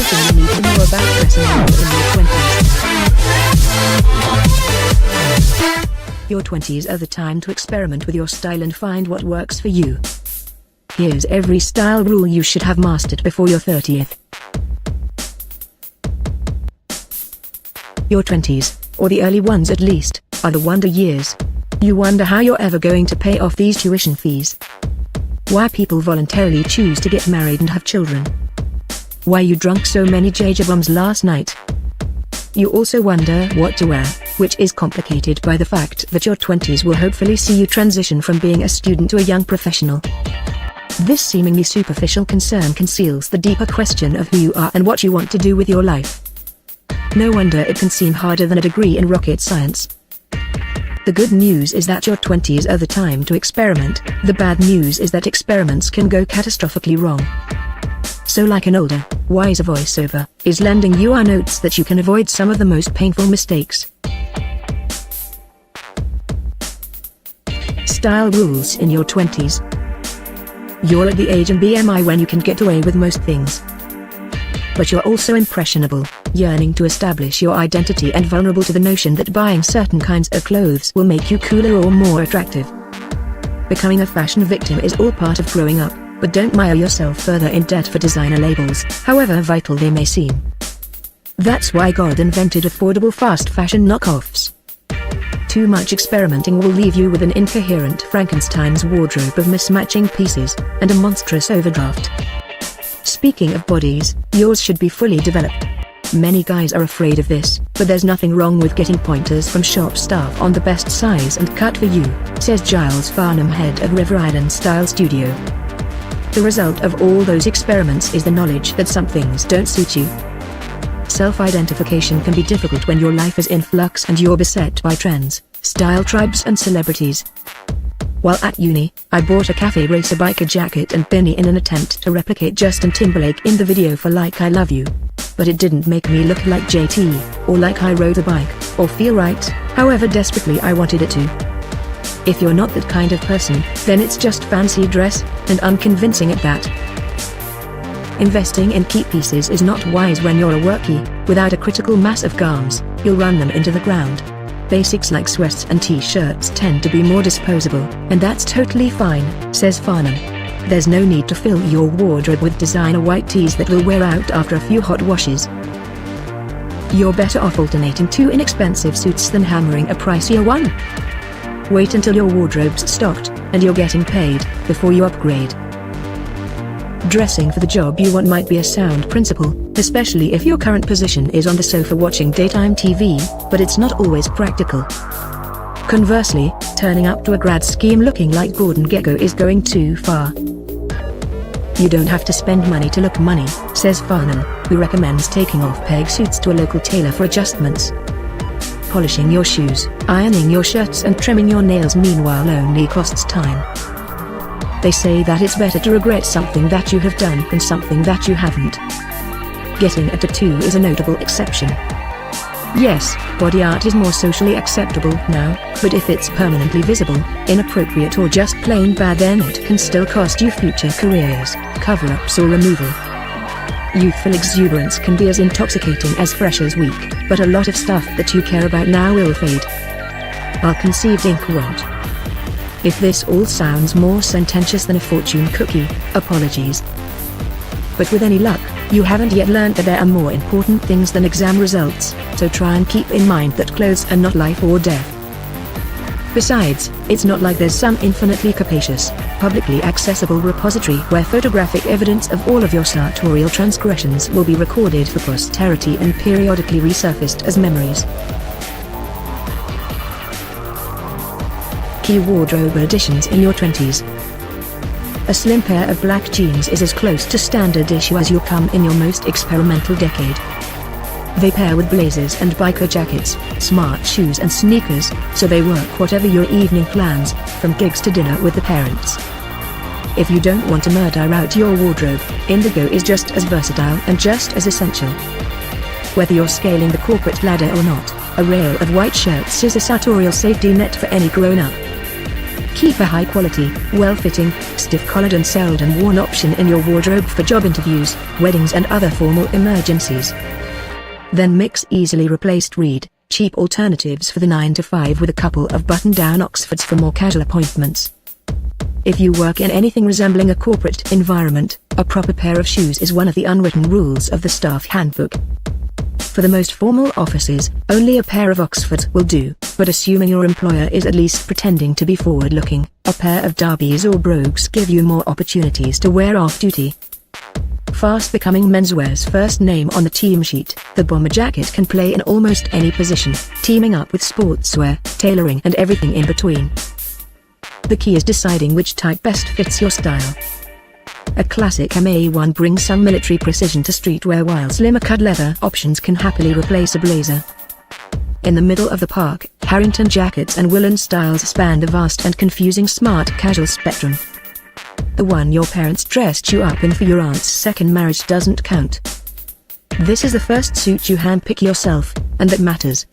everything you need to know about dressing in your 20s. Your 20s are the time to experiment with your style and find what works for you. Here's every style rule you should have mastered before your 30th. Your 20s, or the early ones at least, are the wonder years. You wonder how you're ever going to pay off these tuition fees. Why people voluntarily choose to get married and have children. Why you drunk so many jajabums last night. You also wonder what to wear, which is complicated by the fact that your 20s will hopefully see you transition from being a student to a young professional. This seemingly superficial concern conceals the deeper question of who you are and what you want to do with your life. No wonder it can seem harder than a degree in rocket science. The good news is that your 20s are the time to experiment. The bad news is that experiments can go catastrophically wrong. So like an older, wiser voiceover is lending you our notes that you can avoid some of the most painful mistakes. Style rules in your 20s. You're at the age and BMI when you can get away with most things. But you're also impressionable, yearning to establish your identity and vulnerable to the notion that buying certain kinds of clothes will make you cooler or more attractive. Becoming a fashion victim is all part of growing up, but don't mire yourself further in debt for designer labels, however vital they may seem. That's why God invented affordable fast fashion knockoffs. Too much experimenting will leave you with an incoherent Frankenstein's wardrobe of mismatching pieces, and a monstrous overdraft. Speaking of bodies, yours should be fully developed. Many guys are afraid of this, but there's nothing wrong with getting pointers from shop staff on the best size and cut for you, says Giles Farnham, head of River Island Style Studio. The result of all those experiments is the knowledge that some things don't suit you. Self-identification can be difficult when your life is in flux and you're beset by trends, style tribes and celebrities. While at uni, I bought a cafe racer biker jacket and beanie in an attempt to replicate Justin Timberlake in the video for Like I Love You. But it didn't make me look like JT, or like I rode a bike, or feel right, however desperately I wanted it to. If you're not that kind of person, then it's just fancy dress, and unconvincing at that. Investing in key pieces is not wise when you're a workie. Without a critical mass of garms, you'll run them into the ground. Basics like sweats and t-shirts tend to be more disposable, and that's totally fine, says Farnham. There's no need to fill your wardrobe with designer white tees that will wear out after a few hot washes. You're better off alternating two inexpensive suits than hammering a pricier one. Wait until your wardrobe's stocked, and you're getting paid, before you upgrade. Dressing for the job you want might be a sound principle, especially if your current position is on the sofa watching daytime TV, but it's not always practical. Conversely, turning up to a grad scheme looking like Gordon Gekko is going too far. You don't have to spend money to look money, says Farnham, who recommends taking off peg suits to a local tailor for adjustments. Polishing your shoes, ironing your shirts and trimming your nails meanwhile only costs time. They say that it's better to regret something that you have done than something that you haven't. Getting a tattoo is a notable exception. Yes, body art is more socially acceptable now, but if it's permanently visible, inappropriate or just plain bad, then it can still cost you future careers, cover-ups or removal. Youthful exuberance can be as intoxicating as Freshers' Week, but a lot of stuff that you care about now will fade. Ill-conceived ink won't. If this all sounds more sententious than a fortune cookie, apologies. But with any luck, you haven't yet learned that there are more important things than exam results, so try and keep in mind that clothes are not life or death. Besides, it's not like there's some infinitely capacious, publicly accessible repository where photographic evidence of all of your sartorial transgressions will be recorded for posterity and periodically resurfaced as memories. Key wardrobe additions in your 20s. A slim pair of black jeans is as close to standard issue as you'll come in your most experimental decade. They pair with blazers and biker jackets, smart shoes and sneakers, so they work whatever your evening plans, from gigs to dinner with the parents. If you don't want to murder out your wardrobe, indigo is just as versatile and just as essential. Whether you're scaling the corporate ladder or not, a rail of white shirts is a sartorial safety net for any grown-up. Keep a high-quality, well-fitting, stiff-collared and seldom-worn option in your wardrobe for job interviews, weddings and other formal emergencies. Then mix easily replaced cheap alternatives for the 9-to-5 with a couple of button-down Oxfords for more casual appointments. If you work in anything resembling a corporate environment, a proper pair of shoes is one of the unwritten rules of the staff handbook. For the most formal offices, only a pair of Oxfords will do, but assuming your employer is at least pretending to be forward-looking, a pair of derbies or brogues give you more opportunities to wear off-duty. Fast becoming menswear's first name on the team sheet, the bomber jacket can play in almost any position, teaming up with sportswear, tailoring and everything in between. The key is deciding which type best fits your style. A classic MA1 brings some military precision to streetwear, while slimmer cut leather options can happily replace a blazer. In the middle of the park, Harrington jackets and woolen styles span the vast and confusing smart casual spectrum. The one your parents dressed you up in for your aunt's second marriage doesn't count. This is the first suit you handpick yourself, and that matters.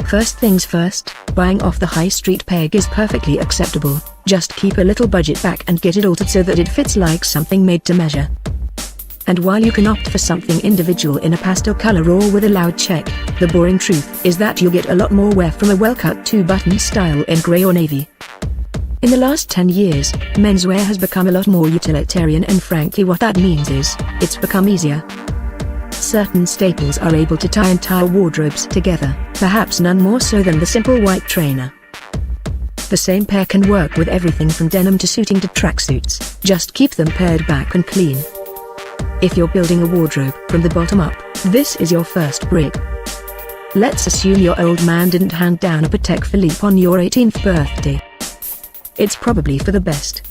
First things first, buying off the high street peg is perfectly acceptable. Just keep a little budget back and get it altered so that it fits like something made to measure. And while you can opt for something individual in a pastel color or with a loud check, the boring truth is that you'll get a lot more wear from a well-cut 2-button style in grey or navy. In the last 10 years, menswear has become a lot more utilitarian, and frankly what that means is, it's become easier. Certain staples are able to tie entire wardrobes together, perhaps none more so than the simple white trainer. The same pair can work with everything from denim to suiting to tracksuits, just keep them pared back and clean. If you're building a wardrobe from the bottom up, this is your first brick. Let's assume your old man didn't hand down a Patek Philippe on your 18th birthday. It's probably for the best.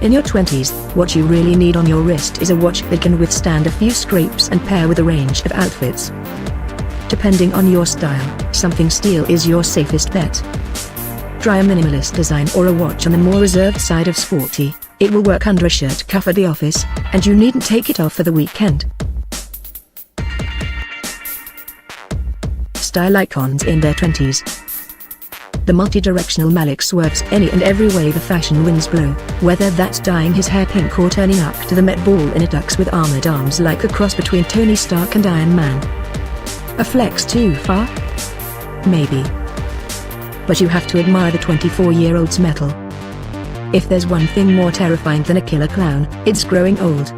In your 20s, what you really need on your wrist is a watch that can withstand a few scrapes and pair with a range of outfits. Depending on your style, something steel is your safest bet. Try a minimalist design or a watch on the more reserved side of sporty. It will work under a shirt cuff at the office, and you needn't take it off for the weekend. Style icons in their 20s. The multi-directional Malik swerves any and every way the fashion winds blow, whether that's dyeing his hair pink or turning up to the Met Ball in a tux with armored arms like a cross between Tony Stark and Iron Man. A flex too far? Maybe. But you have to admire the 24-year-old's mettle. If there's one thing more terrifying than a killer clown, it's growing old.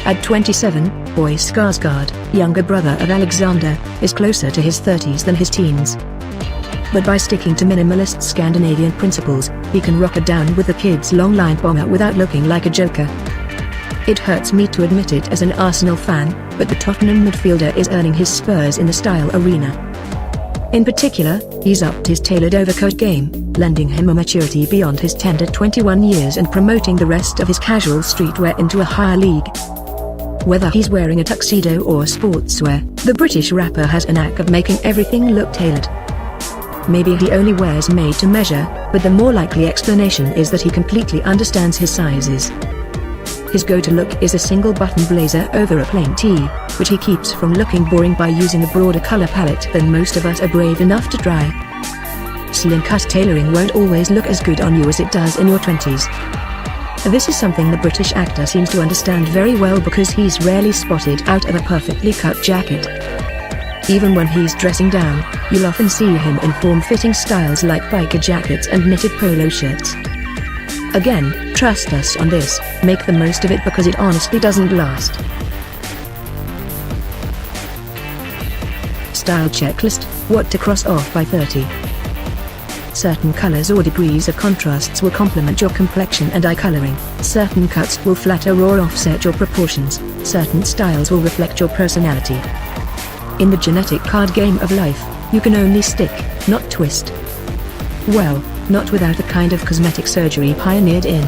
At 27, Boy Skarsgård, younger brother of Alexander, is closer to his 30s than his teens. But by sticking to minimalist Scandinavian principles, he can rock it down with the kid's long-line bomber without looking like a joker. It hurts me to admit it as an Arsenal fan, but the Tottenham midfielder is earning his spurs in the style arena. In particular, he's upped his tailored overcoat game, lending him a maturity beyond his tender 21 years and promoting the rest of his casual streetwear into a higher league. Whether he's wearing a tuxedo or sportswear, the British rapper has a knack of making everything look tailored. Maybe he only wears made to measure, but the more likely explanation is that he completely understands his sizes. His go-to look is a single-button blazer over a plain tee, which he keeps from looking boring by using a broader color palette than most of us are brave enough to try. Slim-cut tailoring won't always look as good on you as it does in your 20s. This is something the British actor seems to understand very well because he's rarely spotted out of a perfectly cut jacket. Even when he's dressing down, you'll often see him in form-fitting styles like biker jackets and knitted polo shirts. Again, trust us on this, make the most of it because it honestly doesn't last. Style checklist, what to cross off by 30. Certain colors or degrees of contrasts will complement your complexion and eye coloring, certain cuts will flatter or offset your proportions, certain styles will reflect your personality. In the genetic card game of life, you can only stick, not twist. Well, not without the kind of cosmetic surgery pioneered in.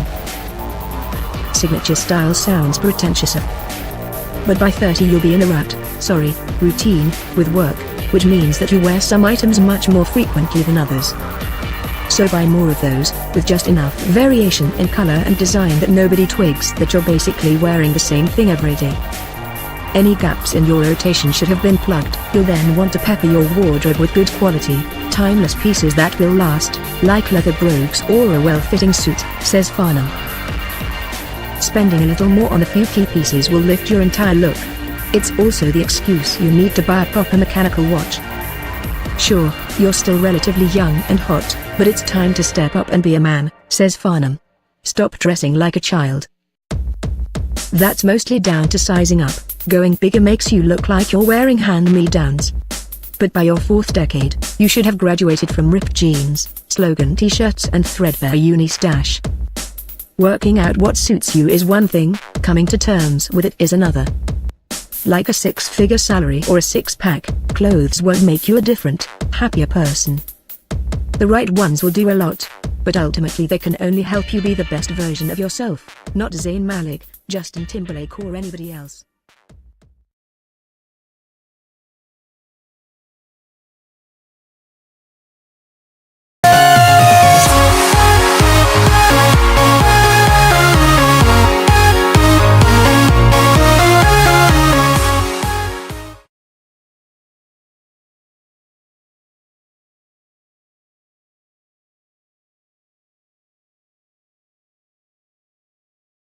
Signature style sounds pretentious. But by 30 you'll be in a routine, with work, which means that you wear some items much more frequently than others. So buy more of those, with just enough variation in color and design that nobody twigs that you're basically wearing the same thing every day. Any gaps in your rotation should have been plugged. You'll then want to pepper your wardrobe with good quality, Timeless pieces that will last, like leather brogues or a well-fitting suit, says Farnham. Spending a little more on a few key pieces will lift your entire look. It's also the excuse you need to buy a proper mechanical watch. Sure, you're still relatively young and hot, but it's time to step up and be a man, says Farnham. Stop dressing like a child. That's mostly down to sizing up. Going bigger makes you look like you're wearing hand-me-downs. But by your 4th decade, you should have graduated from ripped jeans, slogan t-shirts and threadbare uni stash. Working out what suits you is one thing, coming to terms with it is another. Like a 6-figure salary or a six-pack, clothes won't make you a different, happier person. The right ones will do a lot, but ultimately they can only help you be the best version of yourself, not Zayn Malik, Justin Timberlake or anybody else.